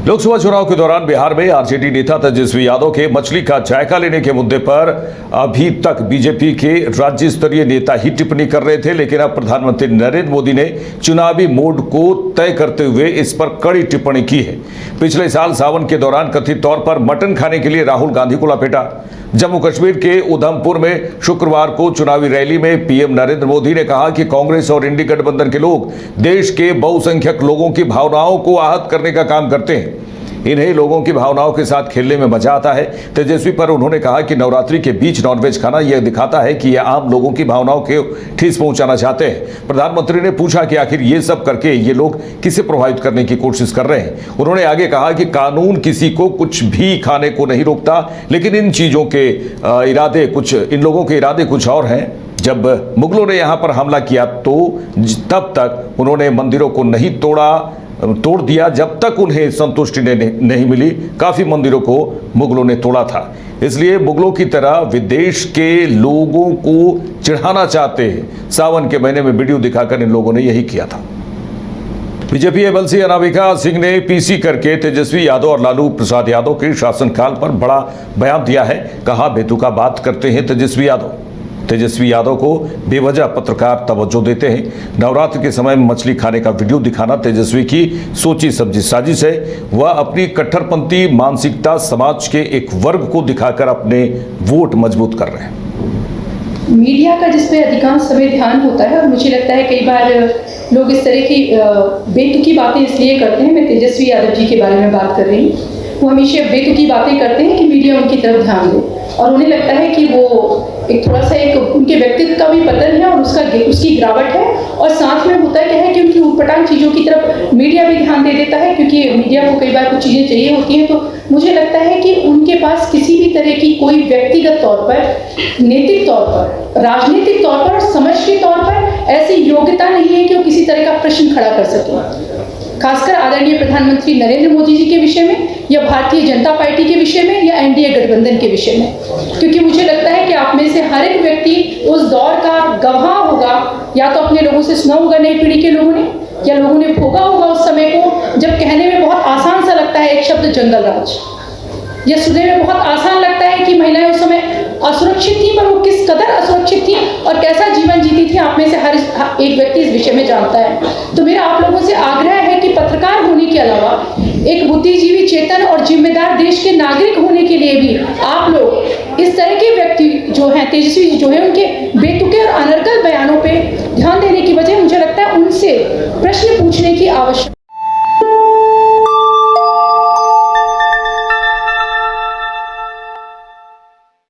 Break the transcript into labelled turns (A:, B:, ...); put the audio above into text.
A: लोकसभा चुनाव के दौरान बिहार में आरजेडी नेता तेजस्वी यादव के मछली का जायका लेने के मुद्दे पर अभी तक बीजेपी के राज्य स्तरीय नेता ही टिप्पणी कर रहे थे, लेकिन अब प्रधानमंत्री नरेंद्र मोदी ने चुनावी मोड को तय करते हुए इस पर कड़ी टिप्पणी की है। पिछले साल सावन के दौरान कथित तौर पर मटन खाने के लिए राहुल गांधी को लपेटा। जम्मू कश्मीर के उधमपुर में शुक्रवार को चुनावी रैली में पीएम नरेंद्र मोदी ने कहा कि कांग्रेस और इंडी गठबंधन के लोग देश के बहुसंख्यक लोगों की भावनाओं को आहत करने का काम करते हैं। इन्हें लोगों की भावनाओं के साथ खेलने में मजा आता है। तेजस्वी पर उन्होंने कहा कि नवरात्रि के बीच नॉनवेज खाना यह दिखाता है कि यह आम लोगों की भावनाओं को ठेस पहुंचाना चाहते हैं। प्रधानमंत्री ने पूछा कि आखिर ये सब करके ये लोग किसे प्रभावित करने की कोशिश कर रहे हैं। उन्होंने आगे कहा कि कानून किसी को कुछ भी खाने को नहीं रोकता, लेकिन इन चीजों के इन लोगों के इरादे कुछ और हैं। जब मुगलों ने यहाँ पर हमला किया तो तब तक उन्होंने मंदिरों को नहीं तोड़ दिया जब तक उन्हें संतुष्टि नहीं मिली। काफी मंदिरों को मुगलों ने तोड़ा था, इसलिए मुगलों की तरह विदेश के लोगों को चिढ़ाना चाहते हैं। सावन के महीने में वीडियो दिखाकर इन लोगों ने यही किया था। बीजेपी एमएलसी अनामिका सिंह ने पीसी करके तेजस्वी यादव और लालू प्रसाद यादव के शासनकाल पर बड़ा बयान दिया है। कहा, बेतुका बात करते हैं तेजस्वी यादव को बेवजह पत्रकार तवज्जो देते हैं। नवरात्र के समय में मछली खाने का वीडियो दिखाना तेजस्वी की सोची समझी साजिश है। वह अपनी कट्टरपंथी मानसिकता समाज के एक वर्ग को दिखाकर अपने वोट मजबूत कर रहे हैं।
B: मीडिया का जिस पे अधिकांश समय ध्यान होता है, और मुझे लगता है कई बार लोग इस तरह की बेतुकी बातें इसलिए करते हैं। मैं तेजस्वी यादव जी के बारे में बात कर रही हूँ। वो हमेशा बेतुकी बातें करते हैं कि मीडिया उनकी तरफ ध्यान दे, और उन्हें लगता है कि वो एक थोड़ा सा उनके व्यक्तित्व का भी पतन है और उसकी गिरावट है। और साथ में होता क्या है कि उनकी उटपटांग चीज़ों की तरफ मीडिया भी ध्यान दे देता है, क्योंकि मीडिया को कई बार कुछ चीज़ें चाहिए होती हैं। तो मुझे लगता है कि उनके पास किसी भी तरह की कोई व्यक्तिगत तौर पर, नैतिक तौर पर, राजनीतिक तौर पर और समझ के तौर पर ऐसी योग्यता नहीं है कि वो किसी तरह का प्रश्न खड़ा कर सके, खासकर आदरणीय प्रधानमंत्री नरेंद्र मोदी जी के विषय में, या भारतीय जनता पार्टी के विषय में, या एनडीए गठबंधन के विषय में। क्योंकि मुझे लगता है कि आप में से हर एक व्यक्ति उस दौर का गवाह होगा, या तो अपने लोगों से सुना होगा, नई पीढ़ी के लोगों ने, या लोगों ने भोगा होगा उस समय को, जब कहने में बहुत आसान सा लगता है एक शब्द जंगल राज, या सुनने में बहुत आसान लगता है कि महिलाएं उस समय असुरक्षित थी, पर वो किस कदर असुरक्षित थी और कैसा जीवन जीती थी, आप में से हर एक व्यक्ति इस विषय में जानता है। तो मेरा आप लोगों से आग्रह है कि पत्रकार होने के अलावा एक बुद्धिजीवी, चेतन और जिम्मेदार देश के नागरिक होने के लिए भी आप लोग इस तरह के व्यक्ति जो हैं, तेजस्वी जो है, उनके बेतुके और अनर्गल बयानों पे ध्यान देने की बजाय मुझे लगता है उनसे प्रश्न पूछने की आवश्यकता